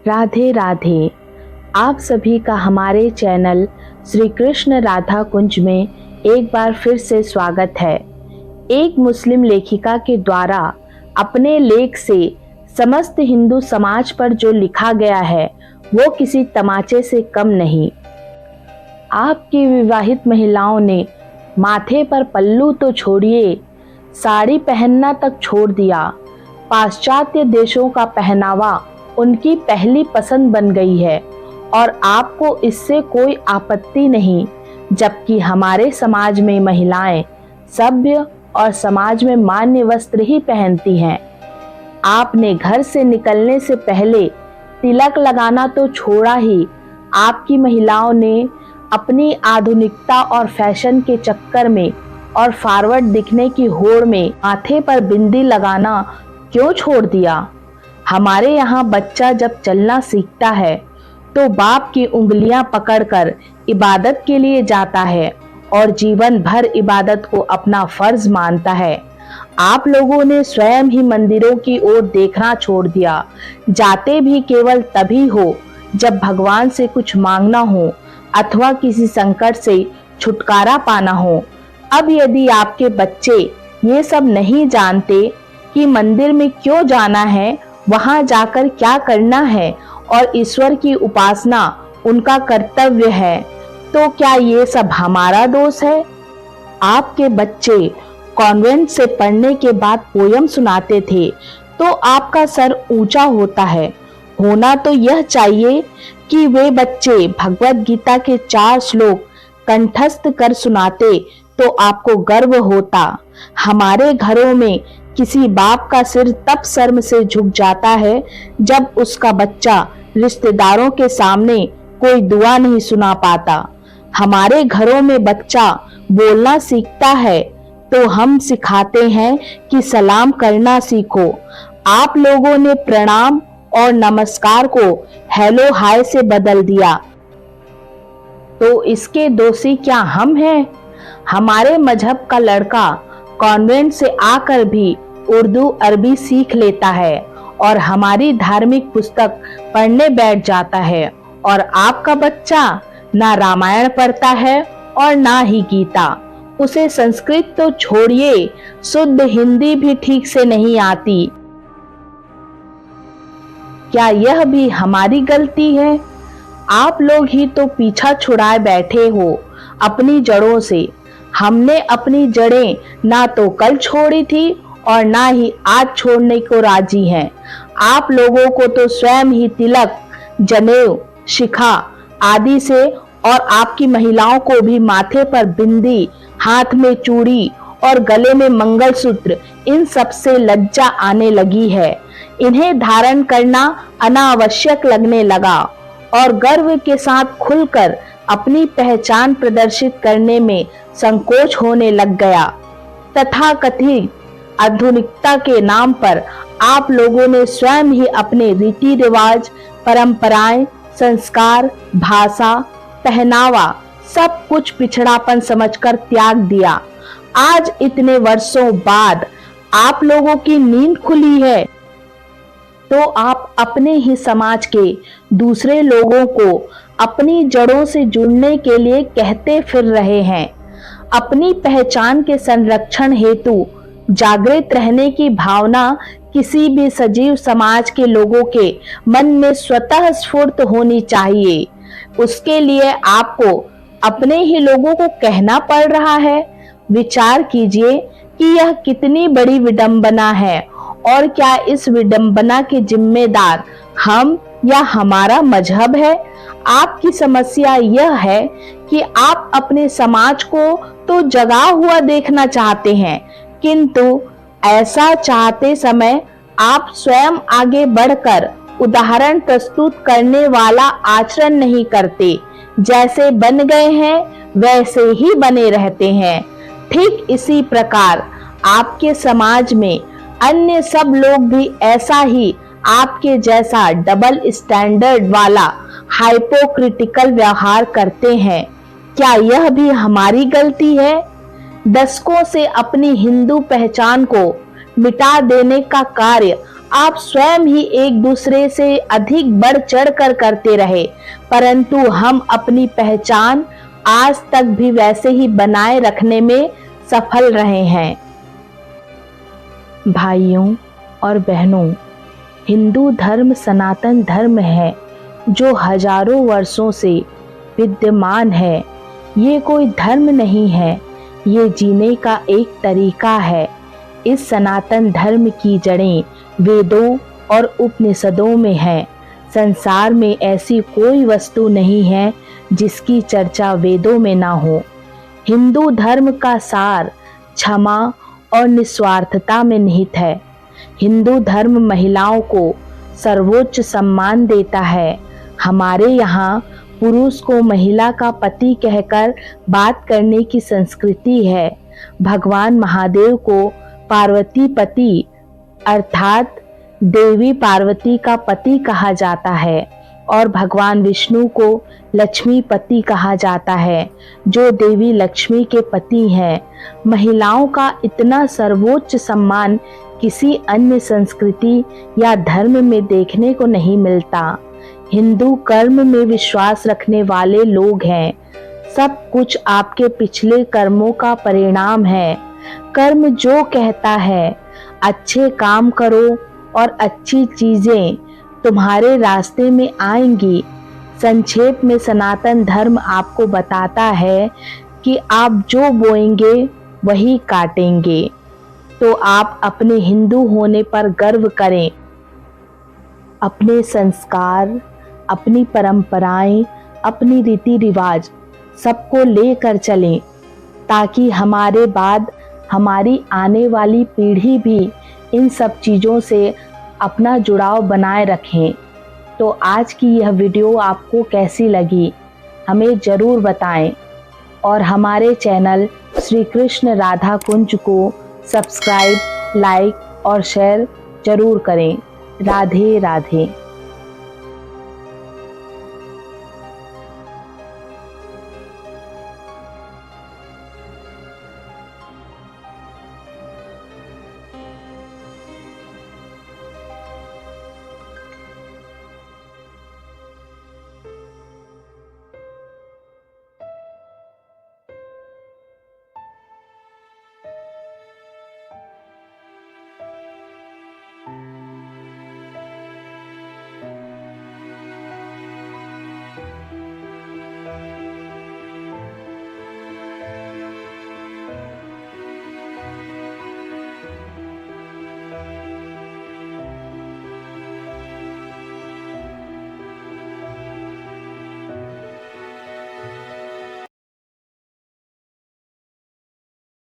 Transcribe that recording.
राधे राधे। आप सभी का हमारे चैनल श्री कृष्ण राधा कुंज में एक बार फिर से स्वागत है। एक मुस्लिम लेखिका के द्वारा अपने लेख से समस्त हिंदू समाज पर जो लिखा गया है वो किसी तमाचे से कम नहीं। आपकी विवाहित महिलाओं ने माथे पर पल्लू तो छोड़िए, साड़ी पहनना तक छोड़ दिया। पाश्चात्य देशों का पहनावा उनकी पहली पसंद बन गई है और आपको इससे कोई आपत्ति नहीं, जबकि हमारे समाज में महिलाएं सभ्य और समाज में मान्य वस्त्र ही पहनती हैं। आपने घर से निकलने से पहले तिलक लगाना तो छोड़ा ही, आपकी महिलाओं ने अपनी आधुनिकता और फैशन के चक्कर में और फॉरवर्ड दिखने की होड़ में माथे पर बिंदी लगाना क्यों छोड़ दिया। हमारे यहाँ बच्चा जब चलना सीखता है तो बाप की उंगलियां पकड़कर इबादत के लिए जाता है और जीवन भर इबादत को अपना फर्ज मानता है। आप लोगों ने स्वयं ही मंदिरों की ओर देखना छोड़ दिया। जाते भी केवल तभी हो जब भगवान से कुछ मांगना हो अथवा किसी संकट से छुटकारा पाना हो। अब यदि आपके बच्चे ये सब नहीं जानते कि मंदिर में क्यों जाना है, वहां जाकर क्या करना है और ईश्वर की उपासना उनका कर्तव्य है, तो क्या ये सब हमारा दोष है। आपके बच्चे कॉन्वेंट से पढ़ने के बाद पोयम सुनाते थे तो आपका सर ऊंचा होता है। होना तो यह चाहिए कि वे बच्चे भगवत गीता के 4 श्लोक कंठस्थ कर सुनाते तो आपको गर्व होता। हमारे घरों में किसी बाप का सिर तब शर्म से झुक जाता है जब उसका बच्चा रिश्तेदारों के सामने कोई दुआ नहीं सुना पाता। हमारे घरों में बच्चा बोलना सीखता है तो हम सिखाते हैं कि सलाम करना सीखो। आप लोगों ने प्रणाम और नमस्कार को हेलो हाय से बदल दिया, तो इसके दोषी क्या हम हैं। हमारे मजहब का लड़का कॉन्वेंट से आकर भी उर्दू अरबी सीख लेता है और हमारी धार्मिक पुस्तक पढ़ने बैठ जाता है, और आपका बच्चा ना रामायण पढ़ता है और ना ही गीता। उसे संस्कृत तो छोड़िए, शुद्ध हिंदी भी ठीक से नहीं आती। क्या यह भी हमारी गलती है। आप लोग ही तो पीछा छुड़ाए बैठे हो अपनी जड़ों से। हमने अपनी जड़ें ना तो कल छोड़ी थी और ना ही आज छोड़ने को राजी हैं। आप लोगों को तो स्वयं ही तिलक, जनेऊ, शिखा आदि से और आपकी महिलाओं को भी माथे पर बिंदी, हाथ में चूड़ी और गले में मंगलसूत्र, इन सब से लज्जा आने लगी है। इन्हें धारण करना अनावश्यक लगने लगा और गर्व के साथ खुलकर अपनी पहचान प्रदर्शित करने में संकोच होने लग गया। तथाकथित आधुनिकता के नाम पर आप लोगों ने स्वयं ही अपने रीति रिवाज, परंपराएं, संस्कार, भाषा, पहनावा सब कुछ पिछड़ापन समझकर त्याग दिया। आज इतने वर्षों बाद आप लोगों की नींद खुली है तो आप अपने ही समाज के दूसरे लोगों को अपनी जड़ों से जुड़ने के लिए कहते फिर रहे हैं। अपनी पहचान के संरक्षण हेतु जागृत रहने की भावना किसी भी सजीव समाज के लोगों के मन में स्वतः स्फूर्त होनी चाहिए। उसके लिए आपको अपने ही लोगों को कहना पड़ रहा है। विचार कीजिए कि यह कितनी बड़ी विडंबना है, और क्या इस विडंबना के जिम्मेदार हम या हमारा मजहब है। आपकी समस्या यह है कि आप अपने समाज को तो जगा हुआ देखना चाहते हैं, किंतु ऐसा चाहते समय आप स्वयं आगे बढ़कर उदाहरण प्रस्तुत करने वाला आचरण नहीं करते। जैसे बन गए हैं वैसे ही बने रहते हैं। ठीक इसी प्रकार आपके समाज में अन्य सब लोग भी ऐसा ही आपके जैसा डबल स्टैंडर्ड वाला हाइपोक्रिटिकल व्यवहार करते हैं। क्या यह भी हमारी गलती है। दशकों से अपनी हिंदू पहचान को मिटा देने का कार्य आप स्वयं ही एक दूसरे से अधिक बढ़ चढ़ कर करते रहे, परंतु हम अपनी पहचान आज तक भी वैसे ही बनाए रखने में सफल रहे हैं। भाइयों और बहनों, हिंदू धर्म सनातन धर्म है जो हजारों वर्षों से विद्यमान है। ये कोई धर्म नहीं है, ये जीने का एक तरीका है। इस सनातन धर्म की जड़ें वेदों और उपनिषदों में है। संसार में ऐसी कोई वस्तु नहीं है जिसकी चर्चा वेदों में ना हो। हिंदू धर्म का सार क्षमा और निस्वार्थता में निहित है। हिंदू धर्म महिलाओं को सर्वोच्च सम्मान देता है। हमारे यहाँ पुरुष को महिला का पति कहकर बात करने की संस्कृति है। भगवान महादेव को पार्वती पति अर्थात देवी पार्वती का पति कहा जाता है और भगवान विष्णु को लक्ष्मी पति कहा जाता है, जो देवी लक्ष्मी के पति हैं। महिलाओं का इतना सर्वोच्च सम्मान किसी अन्य संस्कृति या धर्म में देखने को नहीं मिलता। हिंदू कर्म में विश्वास रखने वाले लोग हैं। सब कुछ आपके पिछले कर्मों का परिणाम है। कर्म जो कहता है अच्छे काम करो और अच्छी चीजें तुम्हारे रास्ते में आएंगी। संक्षेप में सनातन धर्म आपको बताता है कि आप जो बोएंगे वही काटेंगे। तो आप अपने हिंदू होने पर गर्व करें। अपने संस्कार, अपनी परंपराएं, अपनी रीति रिवाज सबको लेकर चलें, ताकि हमारे बाद हमारी आने वाली पीढ़ी भी इन सब चीज़ों से अपना जुड़ाव बनाए रखें। तो आज की यह वीडियो आपको कैसी लगी हमें ज़रूर बताएं और हमारे चैनल श्री कृष्ण राधा कुंज को सब्सक्राइब, लाइक और शेयर ज़रूर करें। राधे राधे।